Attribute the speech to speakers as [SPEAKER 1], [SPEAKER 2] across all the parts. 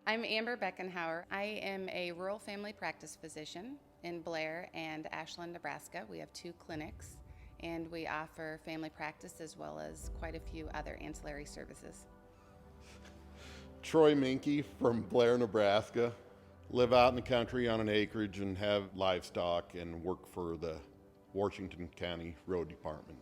[SPEAKER 1] I'm Amber Beckenhauer. I am a rural family practice physician in Blair and Ashland, Nebraska. We have 2 clinics, and we offer family practice as well as quite a few other ancillary services.
[SPEAKER 2] Troy Mencke from Blair, Nebraska. Live out in the country on an acreage and have livestock and work for the Washington County Road Department.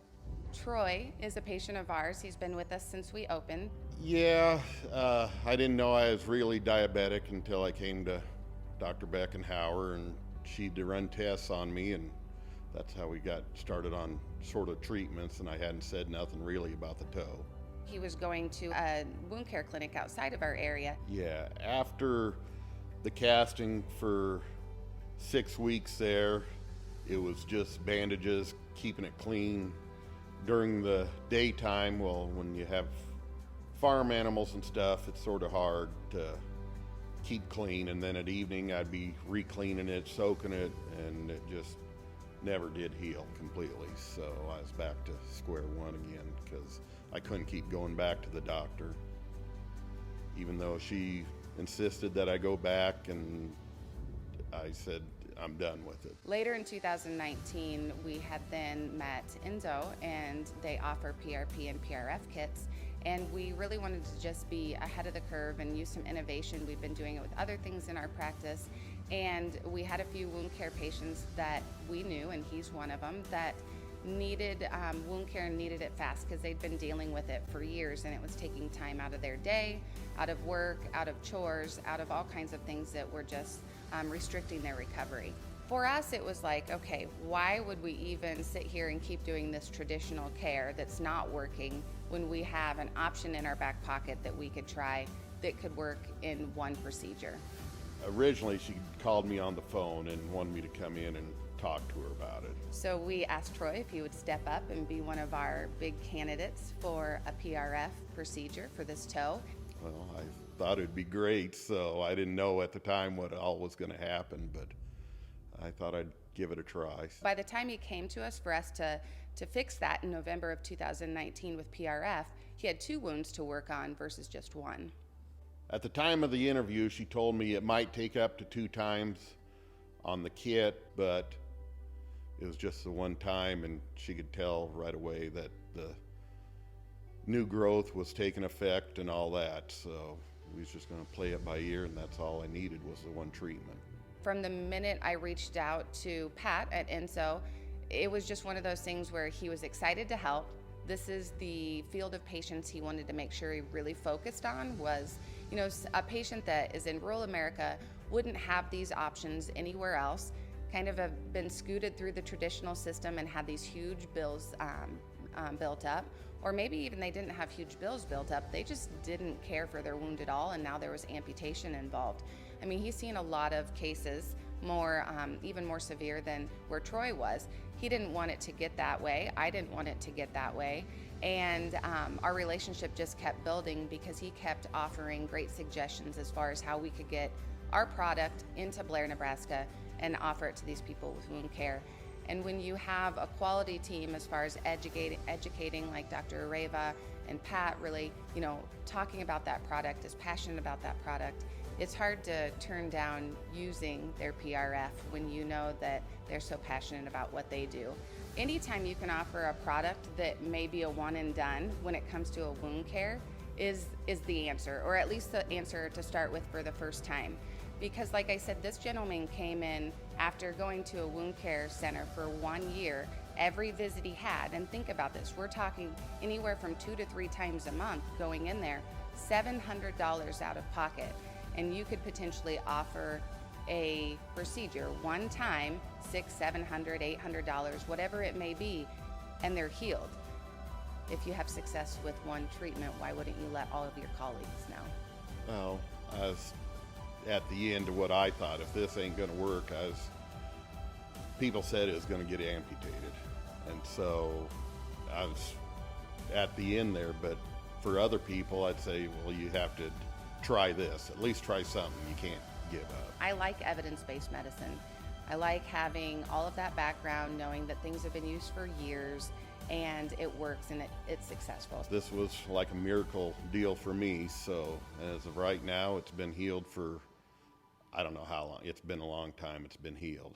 [SPEAKER 1] Troy is a patient of ours. He's been with us since we opened.
[SPEAKER 2] Yeah, I didn't know I was really diabetic until I came to Dr. Beckenhauer, and she'd run tests on me, and that's how we got started on sort of treatments, and I hadn't said nothing really about the toe.
[SPEAKER 1] He was going to a wound care clinic outside of our area.
[SPEAKER 2] Yeah, after the casting for 6 weeks there, it was just bandages, keeping it clean. During the daytime, well, when you have farm animals and stuff, it's sort of hard to keep clean. And then at evening, I'd be re-cleaning it, soaking it, and it just never did heal completely. So I was back to square one again because I couldn't keep going back to the doctor, even though she insisted that I go back, and I said, I'm done with it.
[SPEAKER 1] Later in 2019, we had then met Enzo, and they offer PRP and PRF kits. And we really wanted to just be ahead of the curve and use some innovation. We've been doing it with other things in our practice. And we had a few wound care patients that we knew, and he's one of them, that needed wound care and needed it fast because they'd been dealing with it for years, and it was taking time out of their day, out of work, out of chores, out of all kinds of things that were just restricting their recovery. For us, it was like, okay, why would we even sit here and keep doing this traditional care that's not working when we have an option in our back pocket that we could try that could work in one procedure?
[SPEAKER 2] Originally, she called me on the phone and wanted me to come in and talk to her about it.
[SPEAKER 1] So we asked Troy if he would step up and be one of our big candidates for a PRF procedure for this toe.
[SPEAKER 2] Well, I thought it'd be great, so I didn't know at the time what all was going to happen, but I thought I'd give it a try.
[SPEAKER 1] By the time he came to us for us to fix that in November of 2019 with PRF, he had 2 wounds to work on versus just 1.
[SPEAKER 2] At the time of the interview, she told me it might take up to 2 times on the kit, but it was just the one time, and she could tell right away that the new growth was taking effect and all that. So we was just going to play it by ear, and that's all I needed was the one treatment.
[SPEAKER 1] From the minute I reached out to Pat at Enso, it was just one of those things where he was excited to help. This is the field of patients he wanted to make sure he really focused on was, a patient that is in rural America wouldn't have these options anywhere else, kind of have been scooted through the traditional system and had these huge bills built up. Or maybe even they didn't have huge bills built up, they just didn't care for their wound at all, and now there was amputation involved. I mean, he's seen a lot of cases, even more severe than where Troy was. He didn't want it to get that way. I didn't want it to get that way. And our relationship just kept building because he kept offering great suggestions as far as how we could get our product into Blair, Nebraska and offer it to these people with wound care. And when you have a quality team as far as educating like Dr. Areva and Pat really, talking about that product, is passionate about that product, it's hard to turn down using their PRF when you know that they're so passionate about what they do. Anytime you can offer a product that may be a one and done when it comes to a wound care is the answer, or at least the answer to start with for the first time. Because like I said, this gentleman came in after going to a wound care center for 1 year, every visit he had, and think about this, we're talking anywhere from 2 to 3 times a month going in there, $700 out of pocket. And you could potentially offer a procedure one time, $600, $700, $800, whatever it may be, and they're healed. If you have success with one treatment, why wouldn't you let all of your colleagues know?
[SPEAKER 2] Well, I was at the end of what I thought. If this ain't going to work, people said it was going to get amputated. And so I was at the end there, but for other people, I'd say, well, you have to try this. At least try something. You can't give up.
[SPEAKER 1] I like evidence-based medicine. I like having all of that background, knowing that things have been used for years, and it works and it's successful.
[SPEAKER 2] This was like a miracle deal for me. So as of right now, it's been healed for, I don't know how long. It's been a long time it's been healed.